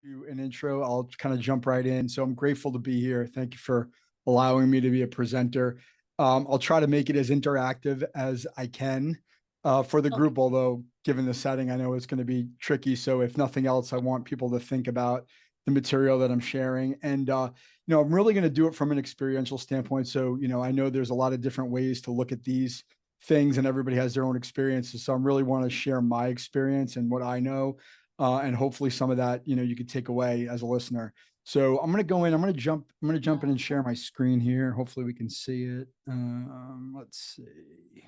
Do an intro. I'll kind of jump right in. So I'm grateful to be here. Thank you for allowing me to be a presenter. I'll try to make it as interactive as I can for the Okay. group, although given the setting, I know it's going to be tricky. So if nothing else, I want people to think about the material that I'm sharing. And, I'm really going to do it from an experiential standpoint. So, I know there's a lot of different ways to look at these things and everybody has their own experiences. So I really want to share my experience and what I know and hopefully some of that you could take away as a listener. So I'm going to go in. I'm going to jump in and share my screen here. Hopefully we can see it. Let's see.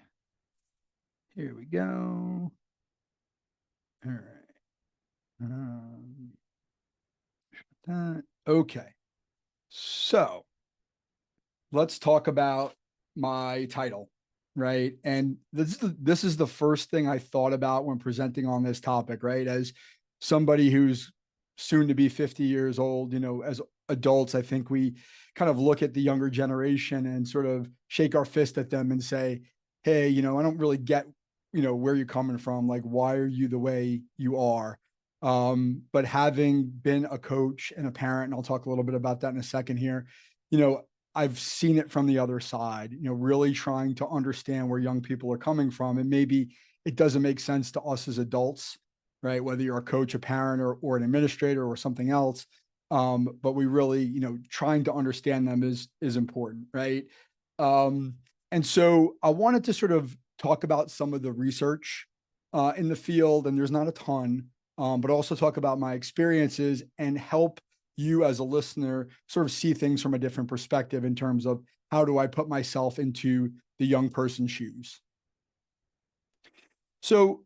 Here we go. All right. Okay. So let's talk about my title, right? And this is the first thing I thought about when presenting on this topic, right? As somebody who's soon to be 50 years old, as adults, I think we kind of look at the younger generation and sort of shake our fist at them and say, hey, I don't really get, where you're coming from. Like, why are you the way you are? But having been a coach and a parent, and I'll talk a little bit about that in a second here, you know, I've seen it from the other side, really trying to understand where young people are coming from. And maybe it doesn't make sense to us as adults, right? Whether you're a coach, a parent, or an administrator or something else. But we really, trying to understand them is important, right? And so I wanted to sort of talk about some of the research in the field, and there's not a ton, but also talk about my experiences and help you as a listener sort of see things from a different perspective in terms of how do I put myself into the young person's shoes. So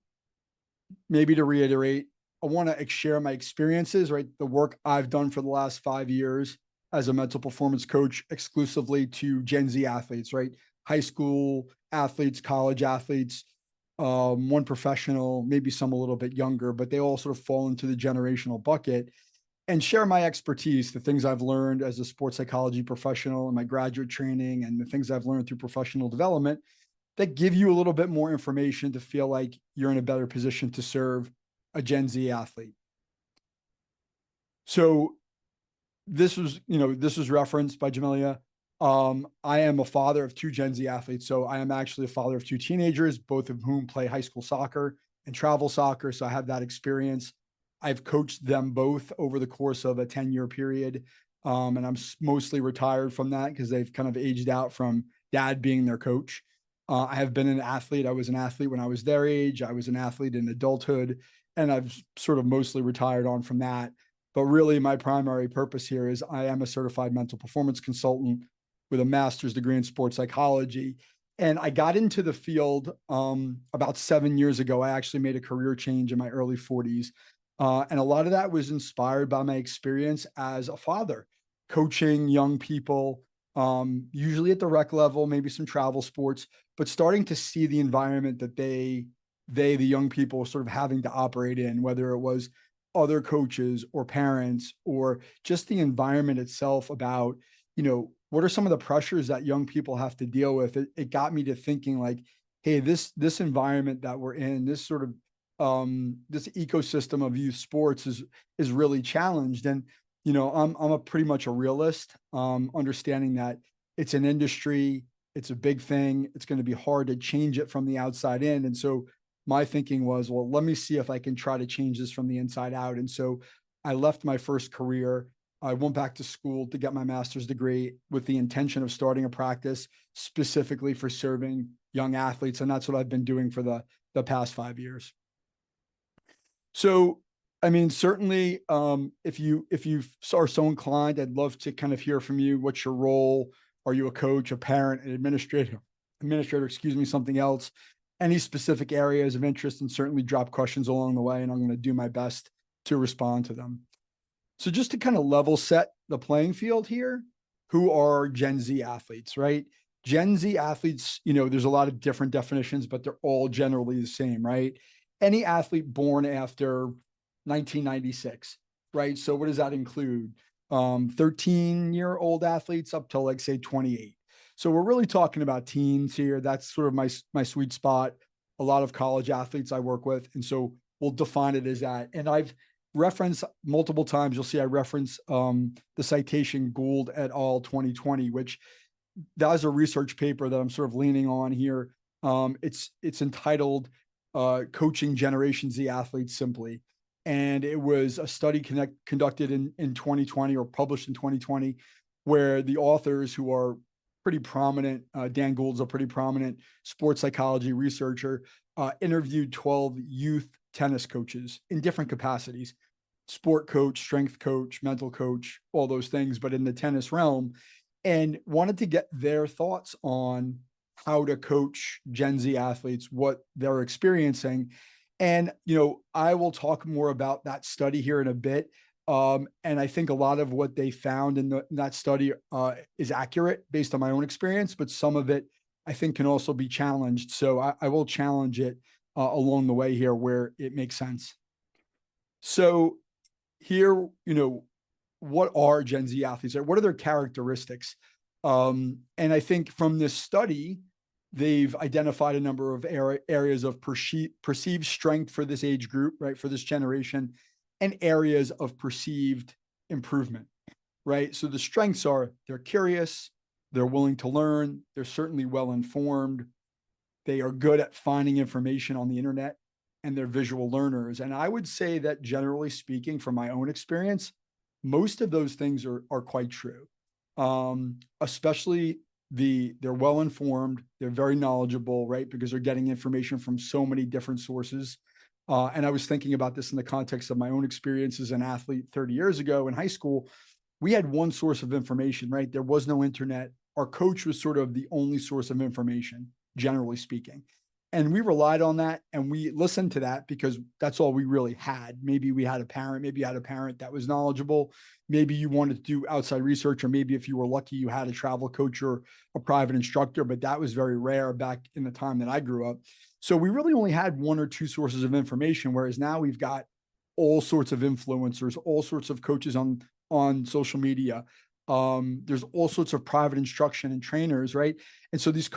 maybe to reiterate, I want to share my experiences, right? The work I've done for the last 5 years as a mental performance coach exclusively to Gen Z athletes, right? High school athletes, college athletes, one professional, maybe some a little bit younger, but they all sort of fall into the generational bucket and share my expertise, the things I've learned as a sports psychology professional and my graduate training and the things I've learned through professional development that give you a little bit more information to feel like you're in a better position to serve a Gen Z athlete. So this was referenced by Jamelia. I am a father of two Gen Z athletes. So I am actually a father of two teenagers, both of whom play high school soccer and travel soccer. So I have that experience. I've coached them both over the course of a 10-year period. And I'm mostly retired from that because they've kind of aged out from dad being their coach. I have been an athlete. I was an athlete when I was their age. I was an athlete in adulthood, and I've sort of mostly retired on from that. But really, my primary purpose here is I am a certified mental performance consultant with a master's degree in sports psychology. And I got into the field about 7 years ago. I actually made a career change in my early 40s. And a lot of that was inspired by my experience as a father, coaching young people, usually at the rec level, maybe some travel sports, but starting to see the environment that the young people, were sort of having to operate in, whether it was other coaches or parents or just the environment itself about, what are some of the pressures that young people have to deal with? It got me to thinking like, hey, this environment that we're in, this sort of this ecosystem of youth sports is really challenged. And, I'm a pretty much a realist, understanding that it's an industry, it's a big thing, it's going to be hard to change it from the outside in. And so my thinking was, well, let me see if I can try to change this from the inside out. And so I left my first career. I went back to school to get my master's degree with the intention of starting a practice specifically for serving young athletes. And that's what I've been doing for the past 5 years. So, I mean, certainly, if you are so inclined, I'd love to kind of hear from you. What's your role? Are you a coach, a parent, an administrator? Excuse me, something else? Any specific areas of interest, and certainly drop questions along the way, and I'm going to do my best to respond to them. So, just to kind of level set the playing field here, who are Gen Z athletes, right? Gen Z athletes, there's a lot of different definitions, but they're all generally the same, right? Any athlete born after 1996, right? So what does that include? 13-year-old athletes up till like say 28. So we're really talking about teens here. That's sort of my sweet spot. A lot of college athletes I work with, and so we'll define it as that. And I've reference multiple times. You'll see I reference the citation Gould et al. 2020, which that was a research paper that I'm sort of leaning on here. It's entitled "Coaching Generation Z Athletes Simply," and it was a study conducted in 2020 or published in 2020, where the authors, who are pretty prominent, Dan Gould's a pretty prominent sports psychology researcher, interviewed 12 youth tennis coaches in different capacities: sport coach, strength coach, mental coach, all those things, but in the tennis realm, and wanted to get their thoughts on how to coach Gen Z athletes, what they're experiencing. And, I will talk more about that study here in a bit. And I think a lot of what they found in that study is accurate based on my own experience, but some of it I think can also be challenged. So I will challenge it along the way here where it makes sense. So here, what are Gen Z athletes? What are their characteristics? And I think from this study, they've identified a number of areas of perceived strength for this age group, right, for this generation, and areas of perceived improvement, right? So the strengths are they're curious, they're willing to learn, they're certainly well informed, they are good at finding information on the internet, and they're visual learners. And I would say that generally speaking, from my own experience, most of those things are quite true. Especially they're well informed, they're very knowledgeable, right? Because they're getting information from so many different sources. And I was thinking about this in the context of my own experience as an athlete 30 years ago in high school. We had one source of information, right? There was no internet. Our coach was sort of the only source of information, generally speaking. And we relied on that and we listened to that because that's all we really had. Maybe we had a parent, maybe you had a parent that was knowledgeable. Maybe you wanted to do outside research, or maybe if you were lucky, you had a travel coach or a private instructor, but that was very rare back in the time that I grew up. So we really only had one or two sources of information, whereas now we've got all sorts of influencers, all sorts of coaches on social media. There's all sorts of private instruction and trainers, right? And so these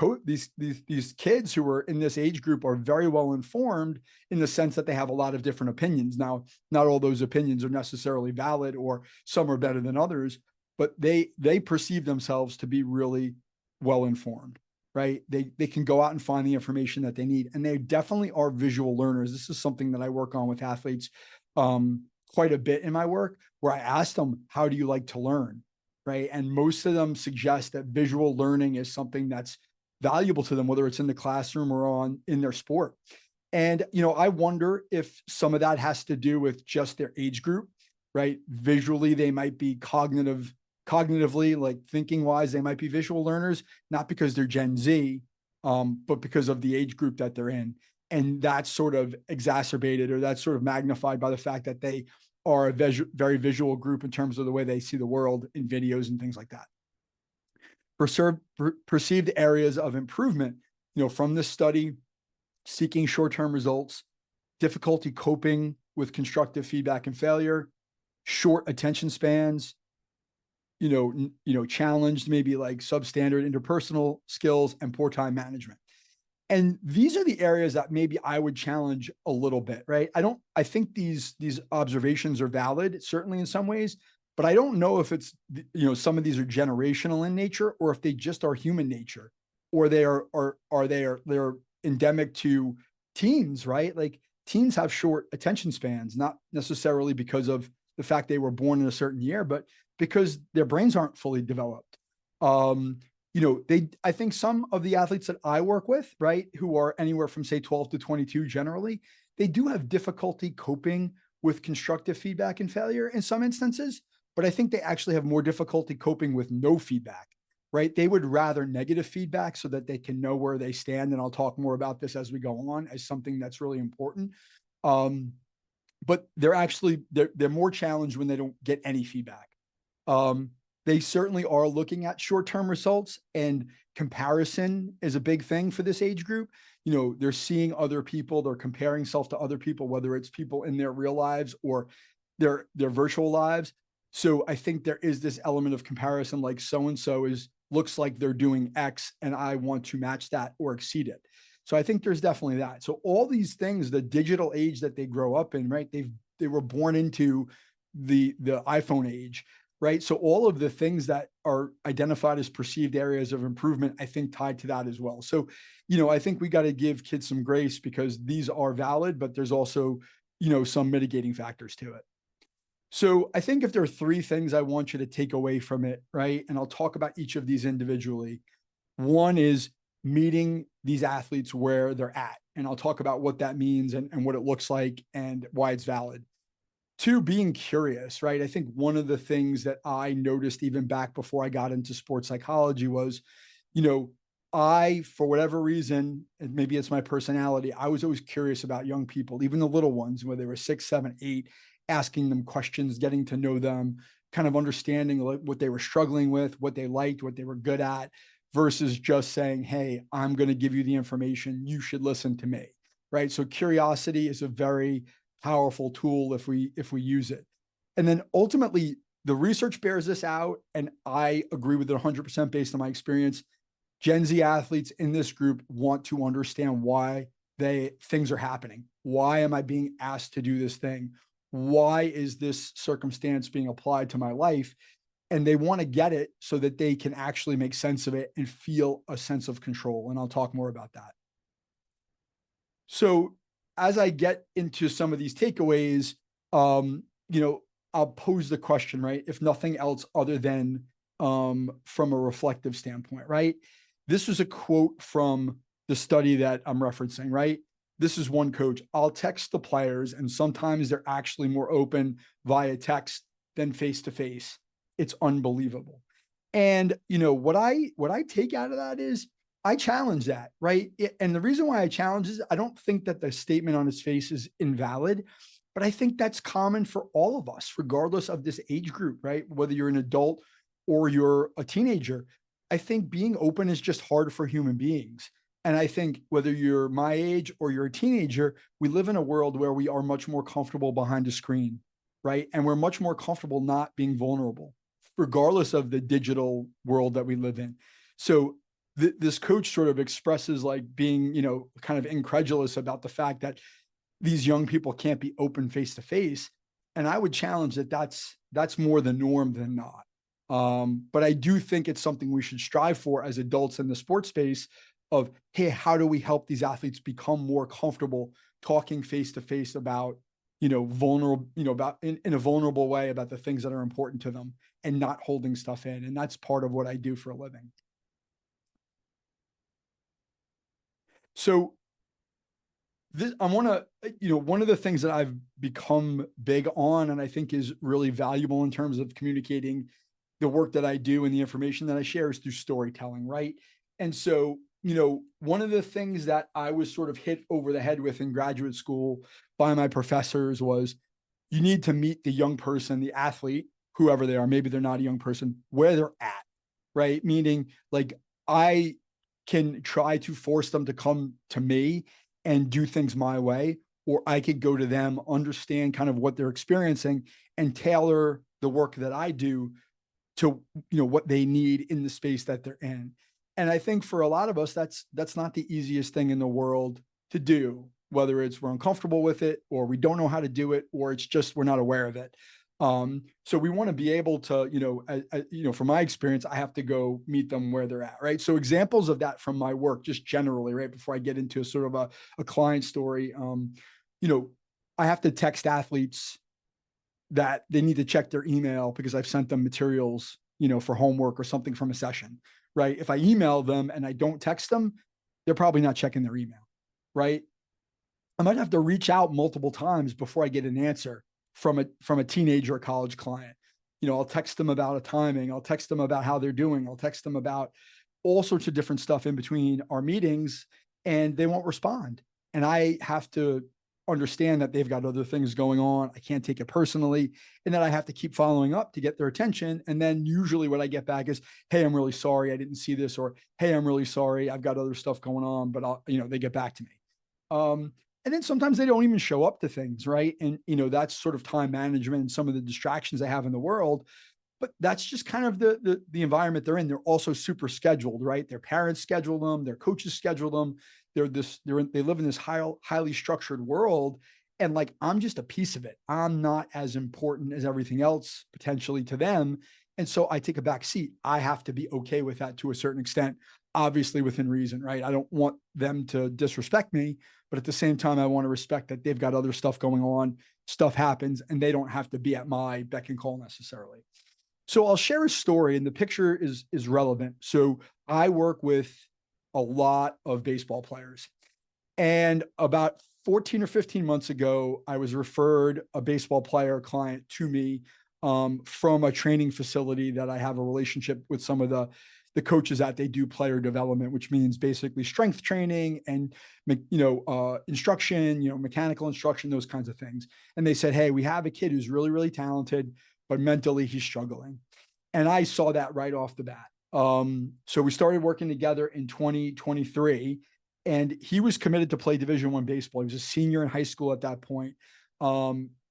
kids who are in this age group are very well informed in the sense that they have a lot of different opinions. Now, not all those opinions are necessarily valid, or some are better than others, but they perceive themselves to be really well informed, right? They can go out and find the information that they need, and they definitely are visual learners. This is something that I work on with athletes quite a bit in my work, where I ask them, how do you like to learn? Right. And most of them suggest that visual learning is something that's valuable to them, whether it's in the classroom or in their sport. And, I wonder if some of that has to do with just their age group, right? Visually, they might be cognitively, like thinking wise, they might be visual learners, not because they're Gen Z, but because of the age group that they're in. And that's sort of exacerbated, or that's sort of magnified by the fact that they are a very visual group in terms of the way they see the world in videos and things like that. Perceived areas of improvement, from this study: seeking short-term results, difficulty coping with constructive feedback and failure, short attention spans, challenged, maybe like substandard interpersonal skills, and poor time management. And these are the areas that maybe I would challenge a little bit, right? I think these observations are valid, certainly in some ways, but I don't know if it's, some of these are generational in nature, or if they just are human nature, or they're endemic to teens, right? Like teens have short attention spans, not necessarily because of the fact they were born in a certain year, but because their brains aren't fully developed. I think some of the athletes that I work with, right, who are anywhere from say 12 to 22 generally, they do have difficulty coping with constructive feedback and failure in some instances, but I think they actually have more difficulty coping with no feedback, right? They would rather negative feedback so that they can know where they stand. And I'll talk more about this as we go on, as something that's really important. But they're more challenged when they don't get any feedback. They certainly are looking at short-term results, and comparison is a big thing for this age group. They're seeing other people, they're comparing self to other people, whether it's people in their real lives or their virtual lives. So I think there is this element of comparison, like so-and-so looks like they're doing X and I want to match that or exceed it. So I think there's definitely that. So all these things, the digital age that they grow up in, right? They've were born into the iPhone age, right? So all of the things that are identified as perceived areas of improvement, I think tied to that as well. So, I think we got to give kids some grace because these are valid, but there's also, some mitigating factors to it. So I think if there are three things I want you to take away from it, right? And I'll talk about each of these individually. One is meeting these athletes where they're at. And I'll talk about what that means and what it looks like and why it's valid. Two, being curious, right? I think one of the things that I noticed even back before I got into sports psychology was, you know, for whatever reason, and maybe it's my personality, I was always curious about young people, even the little ones, whether they were 6, 7, 8, asking them questions, getting to know them, kind of understanding what they were struggling with, what they liked, what they were good at, versus just saying, hey, I'm going to give you the information. You should listen to me. Right. So curiosity is a very powerful tool if we use it. And then ultimately, the research bears this out, and I agree with it 100% based on my experience. Gen Z athletes in this group want to understand why things are happening. Why am I being asked to do this thing? Why is this circumstance being applied to my life? And they want to get it so that they can actually make sense of it and feel a sense of control. And I'll talk more about that. So as I get into some of these takeaways, I'll pose the question, right? If nothing else other than from a reflective standpoint, right? This was a quote from the study that I'm referencing, right? This is one coach. I'll text the players, and sometimes they're actually more open via text than face to face. It's unbelievable. And what I take out of that is I challenge that, right? And the reason why I challenge is I don't think that the statement on his face is invalid, but I think that's common for all of us, regardless of this age group, right? Whether you're an adult or you're a teenager. I think being open is just hard for human beings. And I think whether you're my age or you're a teenager, we live in a world where we are much more comfortable behind a screen, right? And we're much more comfortable not being vulnerable, regardless of the digital world that we live in. So this coach sort of expresses like being, kind of incredulous about the fact that these young people can't be open face to face. And I would challenge that that's more the norm than not. But I do think it's something we should strive for as adults in the sports space of, hey, how do we help these athletes become more comfortable talking face to face about, vulnerable, about in a vulnerable way about the things that are important to them and not holding stuff in. And that's part of what I do for a living. So I want to, one of the things that I've become big on and I think is really valuable in terms of communicating the work that I do and the information that I share is through storytelling, right? And so, one of the things that I was sort of hit over the head with in graduate school by my professors was you need to meet the young person, the athlete, whoever they are, maybe they're not a young person, where they're at, right? Meaning like I can try to force them to come to me and do things my way, or I could go to them, understand kind of what they're experiencing and tailor the work that I do to, what they need in the space that they're in. And I think for a lot of us, that's not the easiest thing in the world to do, whether it's we're uncomfortable with it or we don't know how to do it, or it's just, we're not aware of it. So we want to be able to, from my experience, I have to go meet them where they're at. Right. So examples of that from my work, just generally, right, before I get into a sort of a client story, I have to text athletes that they need to check their email because I've sent them materials, for homework or something from a session, right? If I email them and I don't text them, they're probably not checking their email, right? I might have to reach out multiple times before I get an answer from a teenager or college client. I'll text them about a timing. I'll text them about how they're doing. I'll text them about all sorts of different stuff in between our meetings, and they won't respond. And I have to understand that they've got other things going on. I can't take it personally, and that I have to keep following up to get their attention. And then usually what I get back is, hey, I'm really sorry I didn't see this, or hey, I'm really sorry I've got other stuff going on, but they get back to me. And then sometimes they don't even show up to things, right? And that's sort of time management and some of the distractions they have in the world. But that's just kind of the environment they're in. They're also super scheduled, right? Their parents schedule them, their coaches schedule them. They live in this highly structured world, And like, I'm just a piece of it. I'm not as important as everything else potentially to them. And so I take a back seat. I have to be okay with that to a certain extent, obviously within reason, right? I don't want them to disrespect me, but at the same time, I want to respect that they've got other stuff going on. Stuff happens and they don't have to be at my beck and call necessarily. So I'll share a story, and the picture is relevant. So I work with a lot of baseball players, and about 14 or 15 months ago, I was referred a baseball player client to me from a training facility that I have a relationship with some of the coaches at. They do player development, which means basically strength training and instruction, mechanical instruction, those kinds of things. And they said, "Hey, we have a kid who's really, really talented, but mentally he's struggling." And I saw that right off the bat. So we started working together in 2023, and he was committed to play Division I baseball. He was a senior in high school at that point.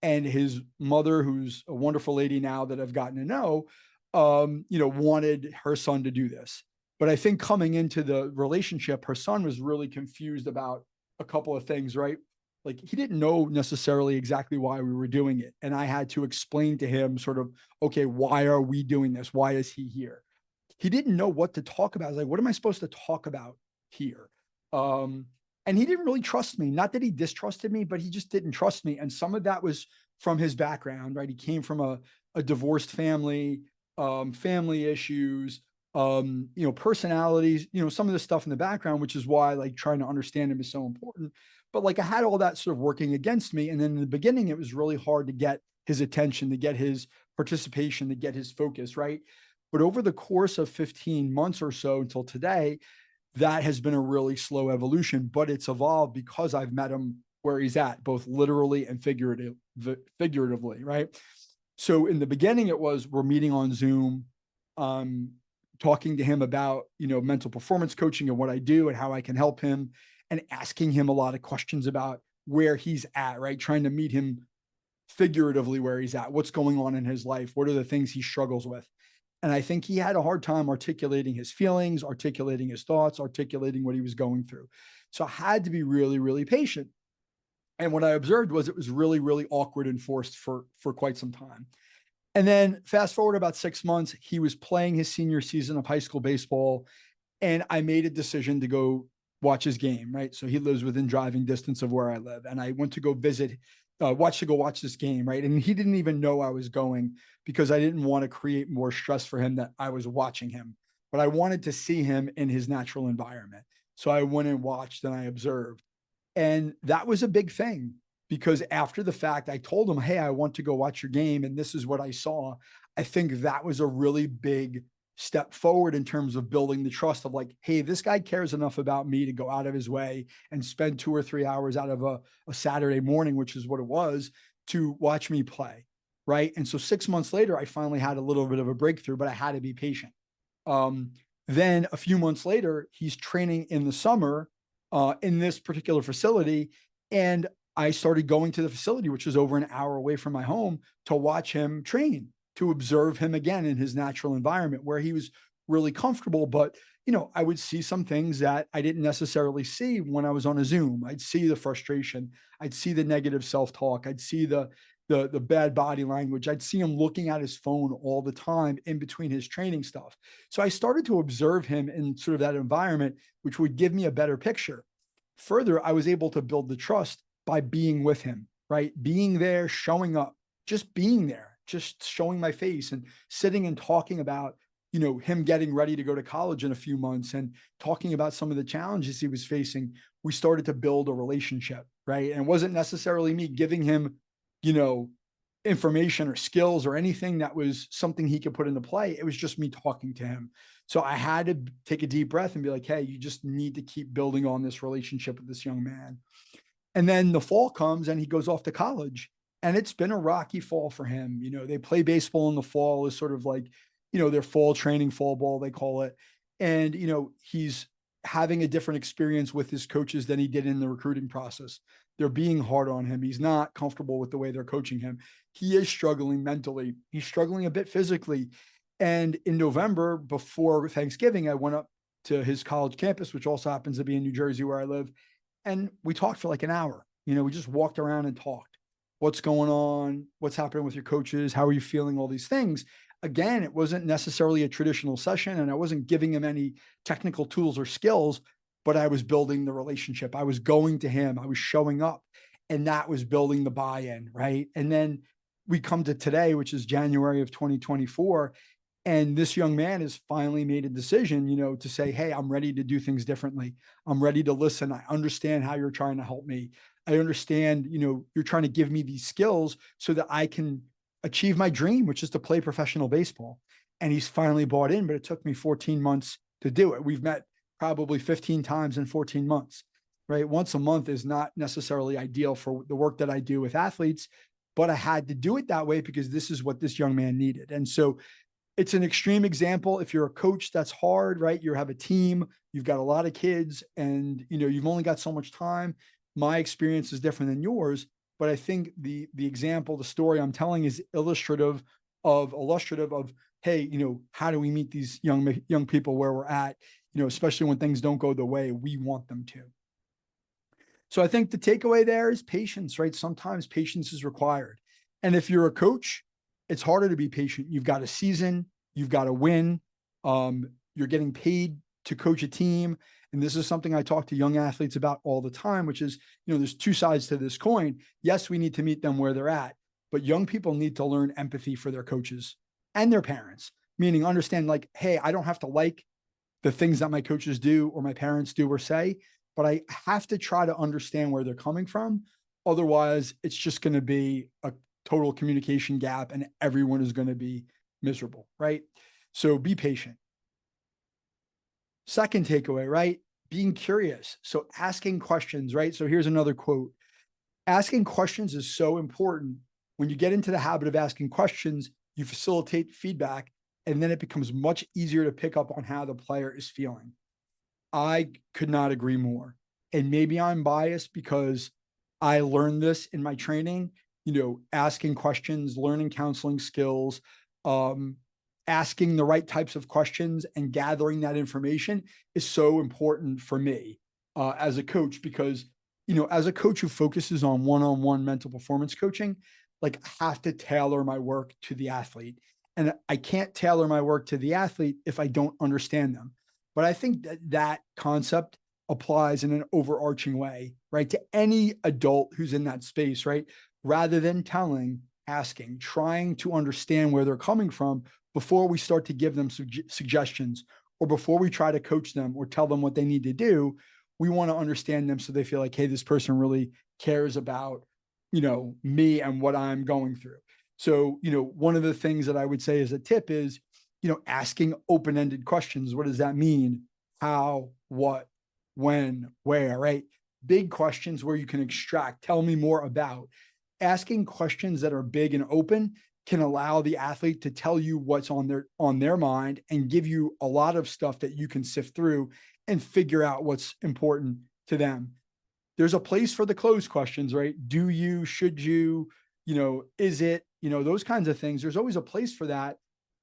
And his mother, who's a wonderful lady now that I've gotten to know, wanted her son to do this. But I think coming into the relationship, her son was really confused about a couple of things, right? Like, he didn't know necessarily exactly why we were doing it. And I had to explain to him sort of, okay, why are we doing this? Why is he here? He didn't know what to talk about. I was like, what am I supposed to talk about here? Um, and he didn't really trust me. Not that he distrusted me, but he just didn't trust me. And some of that was from his background, right? He came from a divorced family, family issues, personalities, some of the stuff in the background, which is why like trying to understand him is so important. But like, I had all that sort of working against me. And then in the beginning, it was really hard to get his attention, to get his participation, to get his focus, right? But over the course of 15 months or so until today, that has been a really slow evolution, but it's evolved because I've met him where he's at, both literally and figuratively, right? So in the beginning, it was, we're meeting on Zoom, talking to him about, mental performance coaching and what I do and how I can help him, and asking him a lot of questions about where he's at, right? Trying to meet him figuratively where he's at, what's going on in his life, what are the things he struggles with. And I think he had a hard time articulating his feelings, articulating his thoughts, articulating what he was going through. So I had to be really, really patient. And what I observed was it was really, really awkward and forced for quite some time. And then fast forward about 6 months, he was playing his senior season of high school baseball, and I made a decision to go watch his game, right? So he lives within driving distance of where I live. And I went to go visit, watch this game, right? And he didn't even know I was going, because I didn't want to create more stress for him that I was watching him, but I wanted to see him in his natural environment. So I went and watched and I observed. And that was a big thing, because after the fact, I told him, "Hey, I want to go watch your game, and this is what I saw." I think that was a really big step forward in terms of building the trust of like, hey, this guy cares enough about me to go out of his way and spend 2 or 3 hours out of a Saturday morning, which is what it was, to watch me play. Right. And so 6 months later, I finally had a little bit of a breakthrough, but I had to be patient. Um, then a few months later, he's training in the summer in this particular facility. And I started going to the facility, which is over an hour away from my home, to watch him train, to observe him again in his natural environment where he was really comfortable. But, I would see some things that I didn't necessarily see when I was on a Zoom. I'd see the frustration. I'd see the negative self-talk. I'd see the bad body language. I'd see him looking at his phone all the time in between his training stuff. So I started to observe him in sort of that environment, which would give me a better picture. Further, I was able to build the trust by being with him, right? Being there, showing up, just being there, just showing my face and sitting and talking about, him getting ready to go to college in a few months and talking about some of the challenges he was facing. We started to build a relationship, right? And it wasn't necessarily me giving him, you know, information or skills or anything that was something he could put into play. It was just me talking to him. So I had to take a deep breath and be like, hey, you just need to keep building on this relationship with this young man. And then the fall comes and he goes off to college. And it's been a rocky fall for him. They play baseball in the fall, is sort of like, their fall training, fall ball, they call it. And, he's having a different experience with his coaches than he did in the recruiting process. They're being hard on him. He's not comfortable with the way they're coaching him. He is struggling mentally. He's struggling a bit physically. And in November, before Thanksgiving, I went up to his college campus, which also happens to be in New Jersey where I live. And we talked for like an hour. We just walked around and talked. What's going on? What's happening with your coaches? How are you feeling? All these things. Again, it wasn't necessarily a traditional session, and I wasn't giving him any technical tools or skills, but I was building the relationship. I was going to him, I was showing up, and that was building the buy-in, right? And then we come to today, which is January of 2024, and this young man has finally made a decision, to say, hey, I'm ready to do things differently. I'm ready to listen. I understand how you're trying to help me. I understand, you're trying to give me these skills so that I can achieve my dream, which is to play professional baseball. And he's finally bought in, but it took me 14 months to do it. We've met probably 15 times in 14 months, right? Once a month is not necessarily ideal for the work that I do with athletes, but I had to do it that way because this is what this young man needed. And so it's an extreme example. If you're a coach, that's hard, right? You have a team, you've got a lot of kids, and you've only got so much time. My experience is different than yours, but I think the example, the story I'm telling is illustrative of, hey, how do we meet these young people where we're at, especially when things don't go the way we want them to. So I think the takeaway there is patience, right? Sometimes patience is required. And if you're a coach, it's harder to be patient. You've got a season, you've got to win. You're getting paid to coach a team. And this is something I talk to young athletes about all the time, which is, there's two sides to this coin. Yes, we need to meet them where they're at, but young people need to learn empathy for their coaches and their parents, meaning understand like, hey, I don't have to like the things that my coaches do or my parents do or say, but I have to try to understand where they're coming from. Otherwise, it's just going to be a total communication gap and everyone is going to be miserable, right? So be patient. Second takeaway, right? Being curious. So asking questions, right? So here's another quote. Asking questions is so important. When you get into the habit of asking questions, you facilitate feedback, and then it becomes much easier to pick up on how the player is feeling. I could not agree more. And maybe I'm biased because I learned this in my training, asking questions, learning counseling skills, asking the right types of questions and gathering that information is so important for me as a coach, because, as a coach who focuses on one-on-one mental performance coaching, like I have to tailor my work to the athlete. And I can't tailor my work to the athlete if I don't understand them. But I think that concept applies in an overarching way, right? To any adult who's in that space, right? Rather than asking, trying to understand where they're coming from before we start to give them suggestions, or before we try to coach them or tell them what they need to do. We want to understand them so they feel like, hey, this person really cares about, me and what I'm going through. So, one of the things that I would say as a tip is, asking open-ended questions. What does that mean? How, what, when, where, right? Big questions where you can extract, tell me more about. Asking questions that are big and open can allow the athlete to tell you what's on their mind and give you a lot of stuff that you can sift through and figure out what's important to them. There's a place for the closed questions, right? Do you, should you, is it, those kinds of things. There's always a place for that.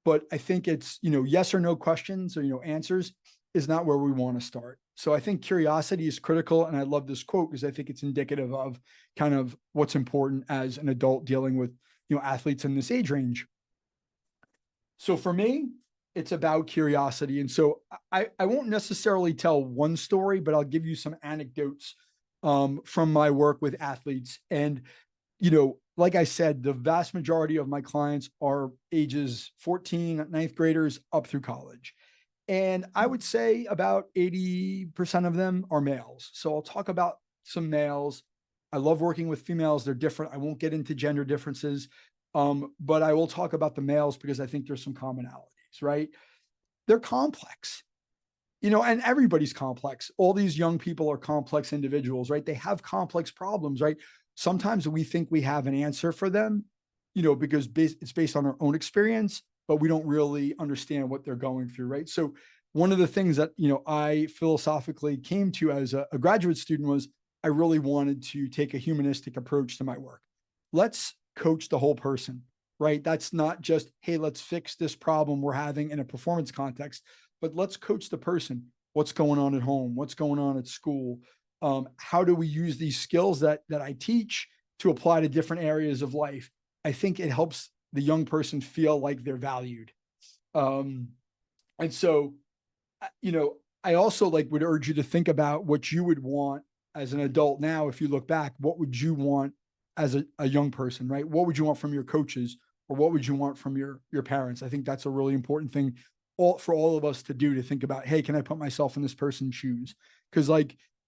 But I think it's, yes or no questions or, answers is not where we want to start. So I think curiosity is critical. And I love this quote because I think it's indicative of kind of what's important as an adult dealing with, athletes in this age range. So for me, it's about curiosity. And so I won't necessarily tell one story, but I'll give you some anecdotes from my work with athletes. And, like I said, the vast majority of my clients are ages 14, ninth graders up through college. And I would say about 80% of them are males. So I'll talk about some males. I love working with females. They're different. I won't get into gender differences, but I will talk about the males because I think there's some commonalities, right? They're complex, and everybody's complex. All these young people are complex individuals, right? They have complex problems, right? Sometimes we think we have an answer for them, because it's based on our own experience, but we don't really understand what they're going through, right? So one of the things that, I philosophically came to as a graduate student was I really wanted to take a humanistic approach to my work. Let's coach the whole person, right? That's not just, hey, let's fix this problem we're having in a performance context, but let's coach the person. What's going on at home? What's going on at school? How do we use these skills that I teach to apply to different areas of life? I think it helps the young person feel like they're valued. Um, and so, I also would urge you to think about what you would want as an adult now. If you look back, what would you want as a young person, right? What would you want from your coaches, or what would you want from your parents? I think that's a really important thing for all of us to do, to think about, hey, can I put myself in this person's shoes? Because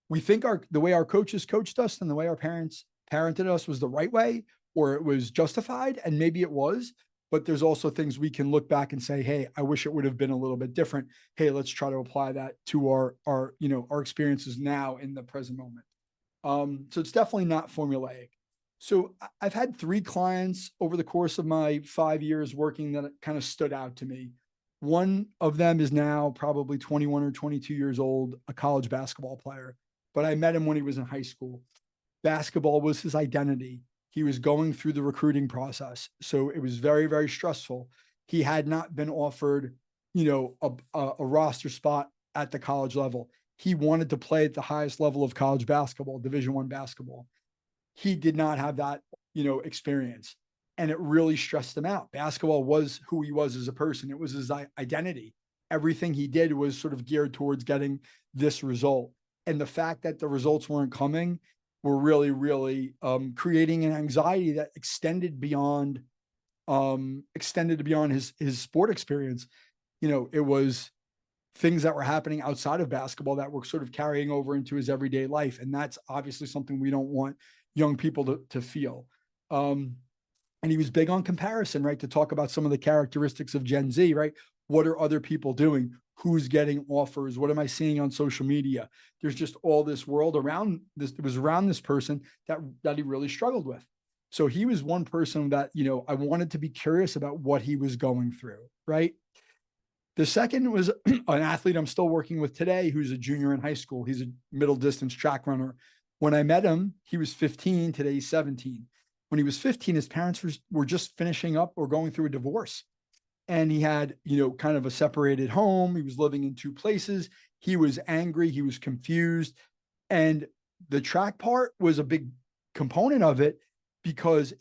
we think the way our coaches coached us and the way our parents parented us was the right way, or it was justified, and maybe it was. But there's also things we can look back and say, hey, I wish it would have been a little bit different. Hey, let's try to apply that to our experiences now in the present moment. So it's definitely not formulaic. So I've had 3 clients over the course of my 5 years working that kind of stood out to me. One of them is now probably 21 or 22 years old, a college basketball player, but I met him when he was in high school. Basketball was his identity. He was going through the recruiting process, so it was very, very stressful. He had not been offered, a roster spot at the college level. He wanted to play at the highest level of college basketball, Division I basketball. He did not have that, experience, and it really stressed him out. Basketball was who he was as a person. It was his identity. Everything he did was sort of geared towards getting this result. And the fact that the results weren't coming were really, really creating an anxiety that extended beyond his sport experience. It was things that were happening outside of basketball that were sort of carrying over into his everyday life. And that's obviously something we don't want young people to feel. And he was big on comparison, right? To talk about some of the characteristics of Gen Z, right? What are other people doing? Who's getting offers? What am I seeing on social media? There's just all this world around this. It was around this person that he really struggled with. So he was one person that, I wanted to be curious about what he was going through, right? The second was an athlete I'm still working with today, who's a junior in high school. He's a middle distance track runner. When I met him, he was 15. Today he's 17. When he was 15, his parents were just finishing up or going through a divorce. And he had, kind of a separated home. He was living in 2 places. He was angry. He was confused. And the track part was a big component of it, because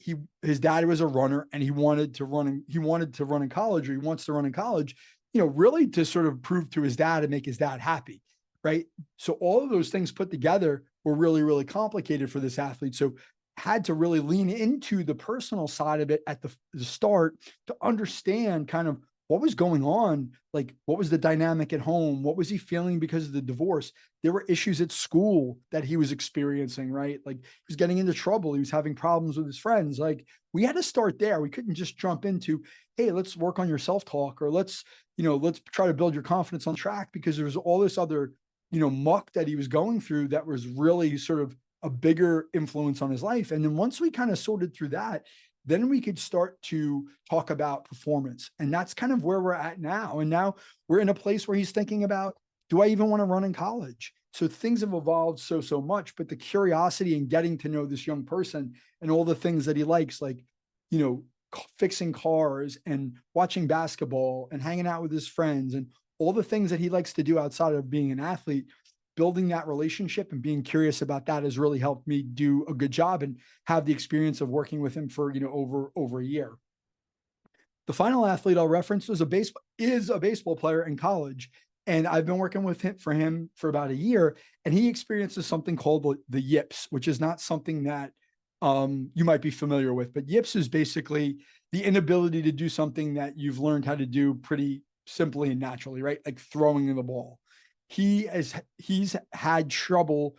his dad was a runner and he wanted to run in college, or he wants to run in college, really to sort of prove to his dad and make his dad happy. Right. So all of those things put together were really, really complicated for this athlete. So had to really lean into the personal side of it at the start to understand kind of what was going on. Like, what was the dynamic at home? What was he feeling because of the divorce? There were issues at school that he was experiencing, right? Like, he was getting into trouble. He was having problems with his friends. Like, we had to start there. We couldn't just jump into, hey, let's work on your self-talk, or let's try to build your confidence on track, because there was all this other, muck that he was going through that was really sort of a bigger influence on his life. And then once we kind of sorted through that, then we could start to talk about performance. And that's kind of where we're at now. And now we're in a place where he's thinking about, do I even want to run in college? So things have evolved so much, but the curiosity and getting to know this young person and all the things that he likes, like, fixing cars and watching basketball and hanging out with his friends and all the things that he likes to do outside of being an athlete, building that relationship and being curious about that has really helped me do a good job and have the experience of working with him for, over a year. The final athlete I'll reference is a baseball player in college. And I've been working with him for about a year, and he experiences something called the yips, which is not something that you might be familiar with, but yips is basically the inability to do something that you've learned how to do pretty simply and naturally, right? Like throwing the ball. He's had trouble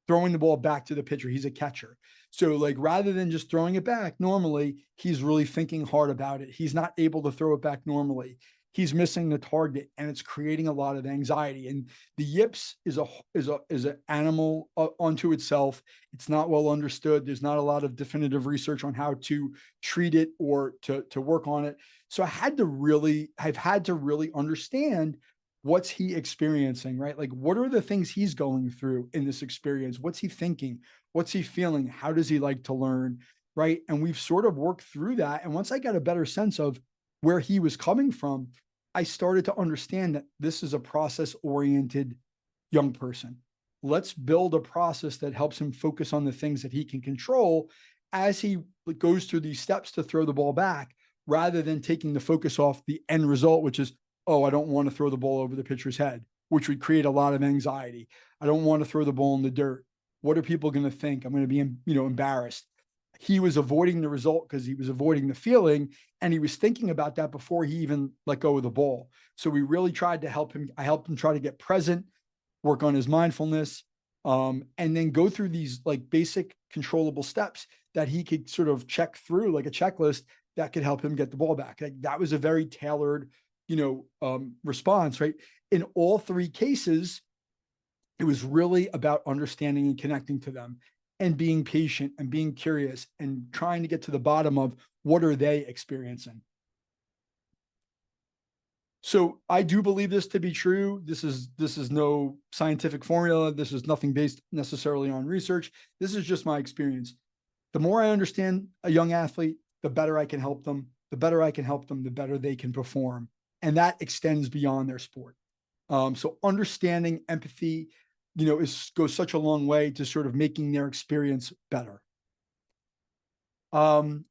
throwing the ball back to the pitcher. He's a catcher. So like, rather than just throwing it back normally, he's really thinking hard about it. He's not able to throw it back normally. He's missing the target, and it's creating a lot of anxiety. And the yips is an animal unto itself. It's not well understood. There's not a lot of definitive research on how to treat it or to work on it. So I've had to really understand, what's he experiencing, right? Like, what are the things he's going through in this experience? What's he thinking? What's he feeling? How does he like to learn? Right. And we've sort of worked through that. And once I got a better sense of where he was coming from, I started to understand that this is a process-oriented young person. let's build a process that helps him focus on the things that he can control as he goes through these steps to throw the ball back, rather than taking the focus off the end result, which is, oh, I don't want to throw the ball over the pitcher's head, which would create a lot of anxiety. I don't want to throw the ball in the dirt. What are people going to think? I'm going to be, embarrassed. He was avoiding the result because he was avoiding the feeling, and he was thinking about that before he even let go of the ball. So we really tried to help him. I helped him try to get present, work on his mindfulness, and then go through these like basic controllable steps that he could sort of check through like a checklist that could help him get the ball back. Like, that was a very tailored, response, right? In all three cases, it was really about understanding and connecting to them and being patient and being curious and trying to get to the bottom of what are they experiencing. So I do believe this to be true. This is no scientific formula. This is nothing based necessarily on research. This is just my experience. The more I understand a young athlete, the better I can help them. The better I can help them, the better they can perform. And that extends beyond their sport. So understanding empathy, goes such a long way to sort of making their experience better. And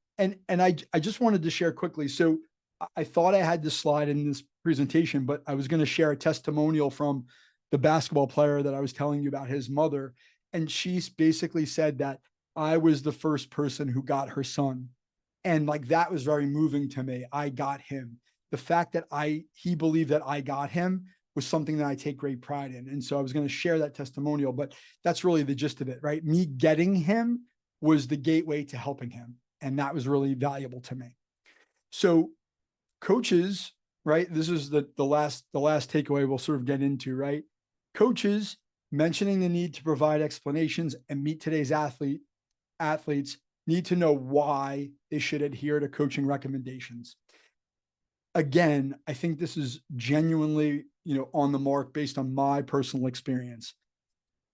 I just wanted to share quickly. So I thought I had this slide in this presentation, but I was going to share a testimonial from the basketball player that I was telling you about, his mother. And she's basically said that I was the first person who got her son. And like, that was very moving to me. I got him. The fact that he believed that I got him was something that I take great pride in. And so I was going to share that testimonial, but that's really the gist of it, right? Me getting him was the gateway to helping him. And that was really valuable to me. So coaches, right? This is the last takeaway we'll sort of get into, right? Coaches mentioning the need to provide explanations and meet today's athletes need to know why they should adhere to coaching recommendations. Again, I think this is genuinely, on the mark based on my personal experience.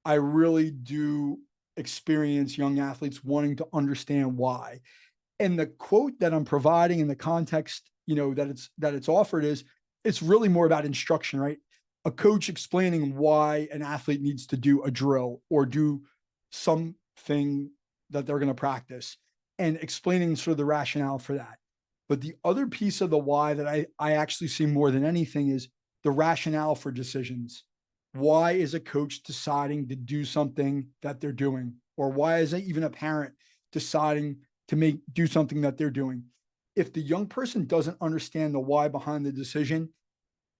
I really do experience young athletes wanting to understand why. And the quote that I'm providing in the context, that it's offered is, it's really more about instruction, right? A coach explaining why an athlete needs to do a drill or do something that they're going to practice, and explaining sort of the rationale for that. But the other piece of the why that I actually see more than anything is the rationale for decisions. Why is a coach deciding to do something that they're doing? Or why is even a parent deciding to do something that they're doing? If the young person doesn't understand the why behind the decision,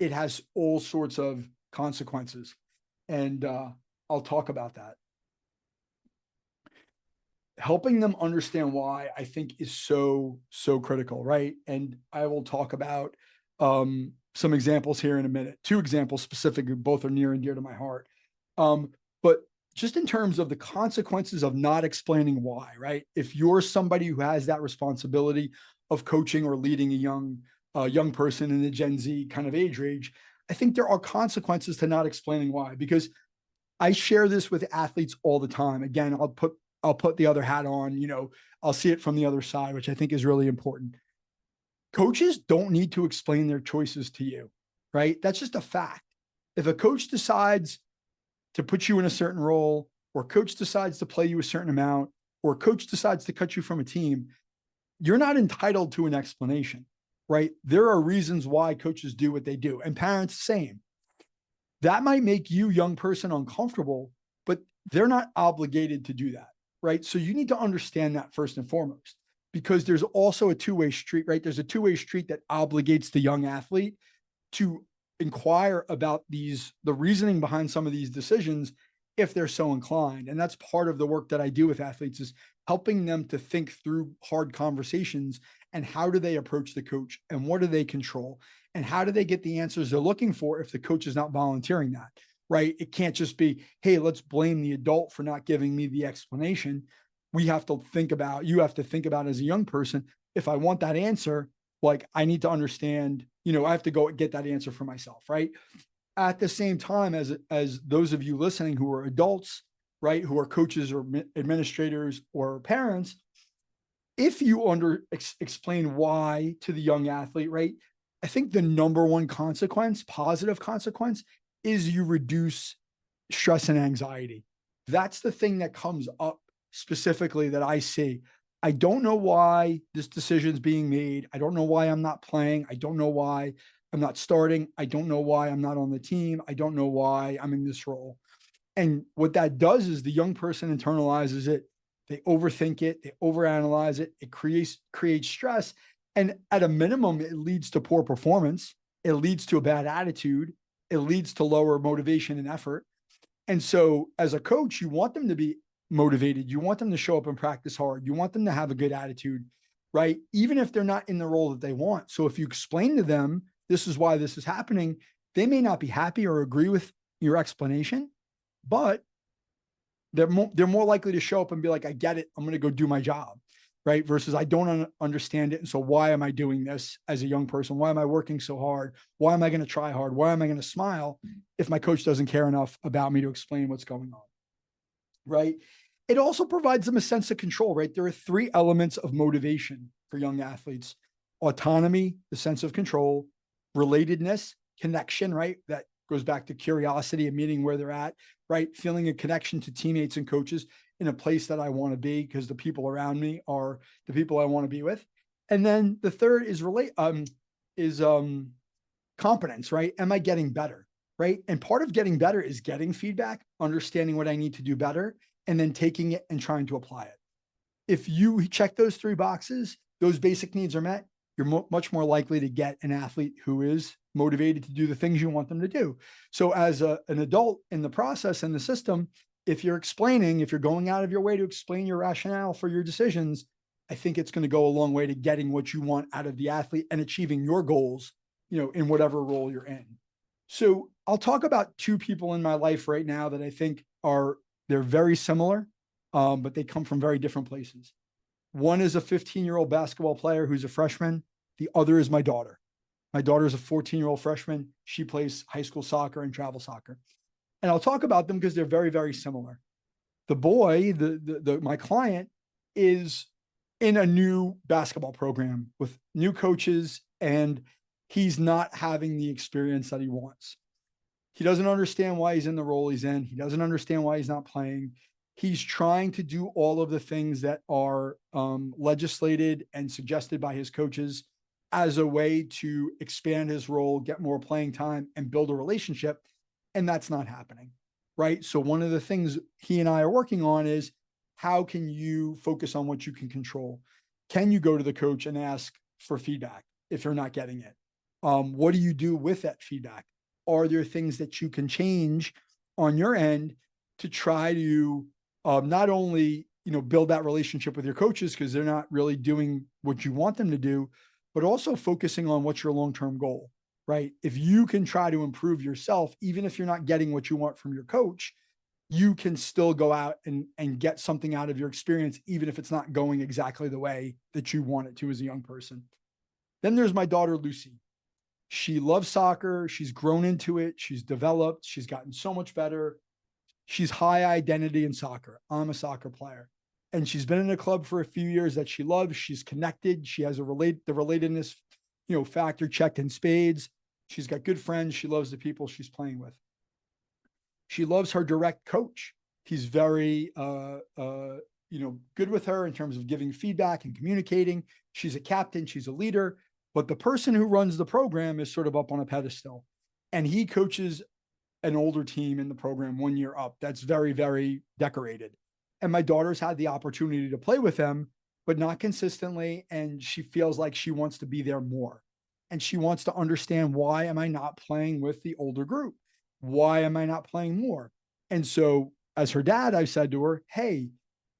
it has all sorts of consequences. And I'll talk about that. Helping them understand why, I think, is so critical, right? And I will talk about some examples here in a minute. Two examples specifically, both are near and dear to my heart. But just in terms of the consequences of not explaining why, right? If you're somebody who has that responsibility of coaching or leading a young person in the Gen Z kind of age range, I think there are consequences to not explaining why, because I share this with athletes all the time. Again, I'll put the other hat on, I'll see it from the other side, which I think is really important. Coaches don't need to explain their choices to you, right? That's just a fact. If a coach decides to put you in a certain role, or coach decides to play you a certain amount, or coach decides to cut you from a team, you're not entitled to an explanation, right? There are reasons why coaches do what they do, and parents, same. That might make you, young person, uncomfortable, but they're not obligated to do that, right? So you need to understand that first and foremost, because there's also a two-way street, right? There's a two-way street that obligates the young athlete to inquire about the reasoning behind some of these decisions if they're so inclined. And that's part of the work that I do with athletes, is helping them to think through hard conversations and how do they approach the coach and what do they control and how do they get the answers they're looking for if the coach is not volunteering that, right? It can't just be, hey, let's blame the adult for not giving me the explanation. You have to think about as a young person, if I want that answer, like, I need to understand, I have to go get that answer for myself, right? At the same time, as those of you listening who are adults, right, who are coaches or administrators or parents, if you explain why to the young athlete, right, I think the number one consequence, positive consequence, is you reduce stress and anxiety. That's the thing that comes up specifically that I see. I don't know why this decision is being made. I don't know why I'm not playing. I don't know why I'm not starting. I don't know why I'm not on the team. I don't know why I'm in this role. And what that does is the young person internalizes it. They overthink it. They overanalyze it. It creates stress. And at a minimum, it leads to poor performance. It leads to a bad attitude. It leads to lower motivation and effort. And so as a coach, you want them to be motivated. You want them to show up and practice hard. You want them to have a good attitude, right? Even if they're not in the role that they want. So if you explain to them, this is why this is happening, they may not be happy or agree with your explanation, but they're more likely to show up and be like, I get it. I'm going to go do my job. Right. Versus I don't understand it. And so why am I doing this as a young person? Why am I working so hard? Why am I going to try hard? Why am I going to smile if my coach doesn't care enough about me to explain what's going on? Right. It also provides them a sense of control, right? There are three elements of motivation for young athletes: autonomy, the sense of control; relatedness, connection, right? That goes back to curiosity and meeting where they're at, right? Feeling a connection to teammates and coaches in a place that I want to be because the people around me are the people I want to be with. And then the third is competence, right? Am I getting better? Right. And part of getting better is getting feedback, understanding what I need to do better, and then taking it and trying to apply it. If you check those three boxes, those basic needs are met, you're much more likely to get an athlete who is motivated to do the things you want them to do. So as an adult in the process and the system, if you're going out of your way to explain your rationale for your decisions, I think it's going to go a long way to getting what you want out of the athlete and achieving your goals, in whatever role you're in. So I'll talk about two people in my life right now that I think they're very similar, but they come from very different places. One is a 15-year-old basketball player who's a freshman. The other is my daughter. My daughter is a 14-year-old freshman. She plays high school soccer and travel soccer. And I'll talk about them because they're very, very similar. The boy, my client, is in a new basketball program with new coaches, and he's not having the experience that he wants. He doesn't understand why he's in the role he's in. He doesn't understand why he's not playing. He's trying to do all of the things that are legislated and suggested by his coaches as a way to expand his role, get more playing time, and build a relationship. And that's not happening, right? So one of the things he and I are working on is, how can you focus on what you can control? Can you go to the coach and ask for feedback if you're not getting it? What do you do with that feedback? Are there things that you can change on your end to try to not only build that relationship with your coaches because they're not really doing what you want them to do, but also focusing on what's your long-term goal, right? If you can try to improve yourself, even if you're not getting what you want from your coach, you can still go out and get something out of your experience, even if it's not going exactly the way that you want it to as a young person. Then there's my daughter, Lucy. She loves soccer. She's grown into it. She's developed. She's gotten so much better. She's high identity in soccer. I'm a soccer player. And she's been in a club for a few years that she loves. She's connected. She has the relatedness, factor checked in spades. She's got good friends. She loves the people she's playing with. She loves her direct coach. He's very, good with her in terms of giving feedback and communicating. She's a captain. She's a leader. But the person who runs the program is sort of up on a pedestal. And he coaches an older team in the program 1 year up. That's very, very decorated. And my daughter's had the opportunity to play with them, but not consistently. And she feels like she wants to be there more. And she wants to understand, why am I not playing with the older group? Why am I not playing more? And so as her dad, I said to her, hey,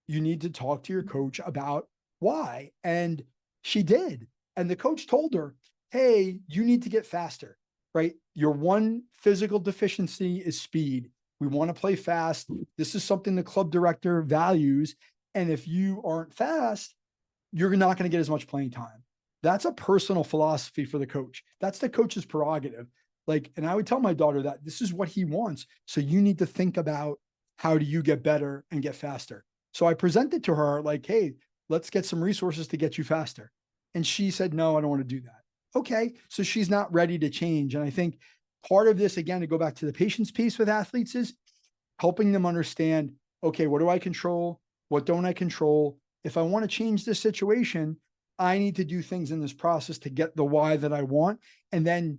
you need to talk to your coach about why. And she did. And the coach told her, hey, you need to get faster, right? Your one physical deficiency is speed. We want to play fast. This is something the club director values. And if you aren't fast, you're not going to get as much playing time. That's a personal philosophy for the coach. That's the coach's prerogative. And I would tell my daughter that this is what he wants. So you need to think about, how do you get better and get faster? So I presented to her hey, let's get some resources to get you faster. And she said, no, I don't want to do that. Okay. So she's not ready to change. And I think part of this, again, to go back to the patience piece with athletes, is helping them understand, okay, what do I control? What don't I control? If I want to change this situation, I need to do things in this process to get the why that I want. And then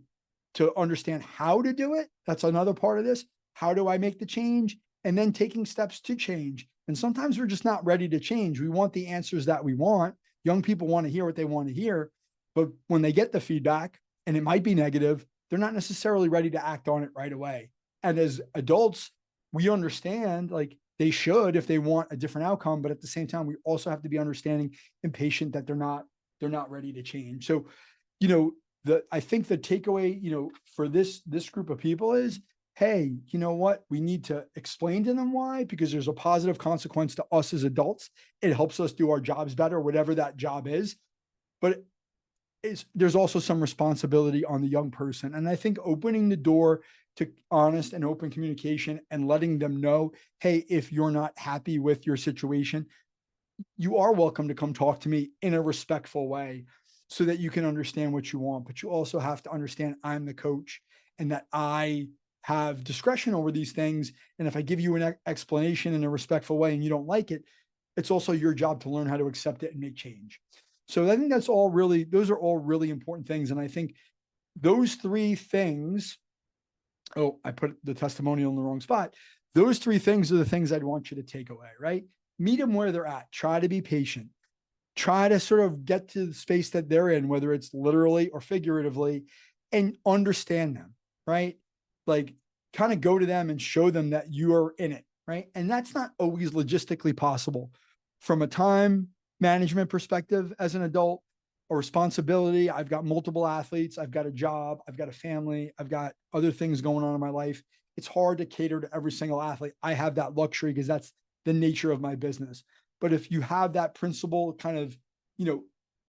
to understand how to do it. That's another part of this. How do I make the change? And then taking steps to change. And sometimes we're just not ready to change. We want the answers that we want. Young people want to hear what they want to hear. But when they get the feedback, and it might be negative, they're not necessarily ready to act on it right away. And as adults, we understand, like, they should if they want a different outcome, but at the same time, we also have to be understanding and patient that they're not ready to change. So, I think the takeaway, for this group of people is, hey, you know what? We need to explain to them why, because there's a positive consequence to us as adults. It helps us do our jobs better, whatever that job is. But there's also some responsibility on the young person. And I think opening the door to honest and open communication and letting them know, hey, if you're not happy with your situation, you are welcome to come talk to me in a respectful way so that you can understand what you want. But you also have to understand I'm the coach and that I have discretion over these things. And if I give you an explanation in a respectful way and you don't like it, it's also your job to learn how to accept it and make change. So I think those are all really important things. And I think those three things, I put the testimonial in the wrong spot. Those three things are the things I'd want you to take away, right? Meet them where they're at. Try to be patient. Try to sort of get to the space that they're in, whether it's literally or figuratively, and understand them, right? Like, kind of go to them and show them that you are in it, right? And that's not always logistically possible. From a time management perspective as an adult, a responsibility, I've got multiple athletes, I've got a job, I've got a family, I've got other things going on in my life. It's hard to cater to every single athlete. I have that luxury because that's the nature of my business. But if you have that principle kind of,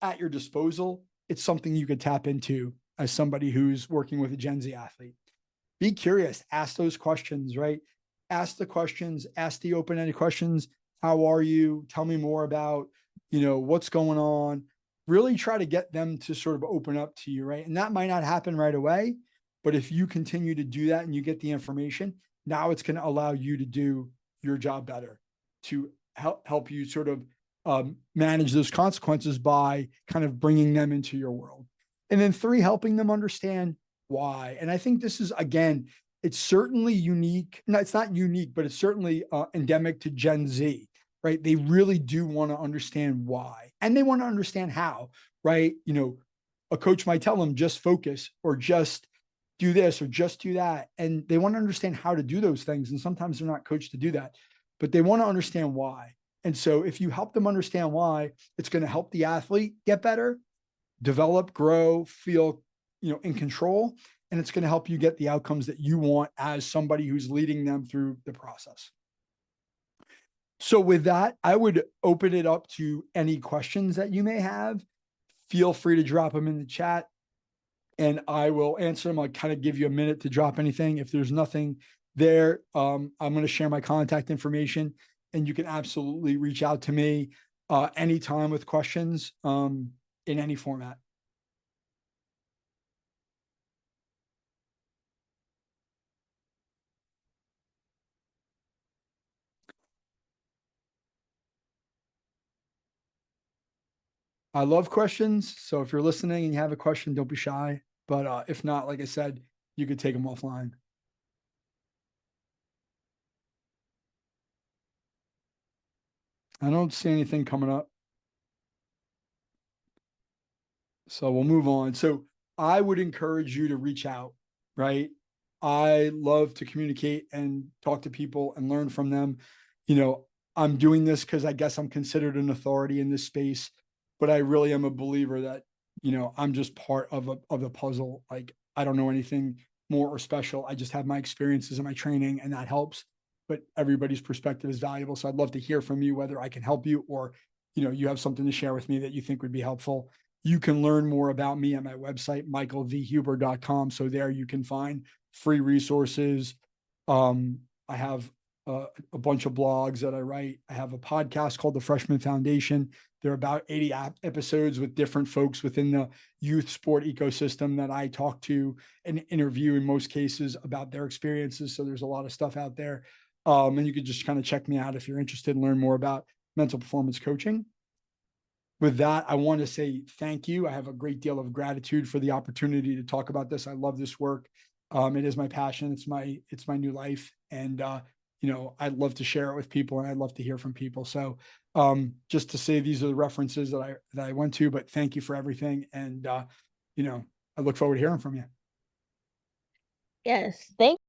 at your disposal, it's something you could tap into as somebody who's working with a Gen Z athlete. Be curious, ask those questions, right? Ask the questions, ask the open-ended questions. How are you? Tell me more about, what's going on. Really try to get them to sort of open up to you, right? And that might not happen right away, but if you continue to do that and you get the information, now it's going to allow you to do your job better, to help you sort of manage those consequences by kind of bringing them into your world. And then 3, helping them understand why. And I think this is, again, it's certainly unique. No, it's not unique, but it's certainly endemic to Gen Z, right? They really do want to understand why, and they want to understand how, right? A coach might tell them just focus or just do this or just do that. And they want to understand how to do those things. And sometimes they're not coached to do that, but they want to understand why. And so if you help them understand why, it's going to help the athlete get better, develop, grow, feel, in control. And it's going to help you get the outcomes that you want as somebody who's leading them through the process. So with that, I would open it up to any questions that you may have. Feel free to drop them in the chat and I will answer them. I'll kind of give you a minute to drop anything. If there's nothing there, I'm going to share my contact information and you can absolutely reach out to me anytime with questions in any format. I love questions. So if you're listening and you have a question, don't be shy. But if not, like I said, you could take them offline. I don't see anything coming up. So we'll move on. So I would encourage you to reach out, right? I love to communicate and talk to people and learn from them. I'm doing this because I guess I'm considered an authority in this space, but I really am a believer that, I'm just part of the puzzle. Like, I don't know anything more or special. I just have my experiences and my training, and that helps. But everybody's perspective is valuable. So I'd love to hear from you, whether I can help you or, you have something to share with me that you think would be helpful. You can learn more about me at my website, michaelvhuber.com. So there you can find free resources. I have a bunch of blogs that I write. I have a podcast called The Freshman Foundation. There are about 80 episodes with different folks within the youth sport ecosystem that I talk to and interview in most cases about their experiences. So there's a lot of stuff out there. And you could just kind of check me out if you're interested and learn more about mental performance coaching. With that, I want to say thank you. I have a great deal of gratitude for the opportunity to talk about this. I love this work. It is my passion. It's my new life, and I'd love to share it with people, and I'd love to hear from people. So, just to say, these are the references that I went to. But thank you for everything, and I look forward to hearing from you. Yes. Thank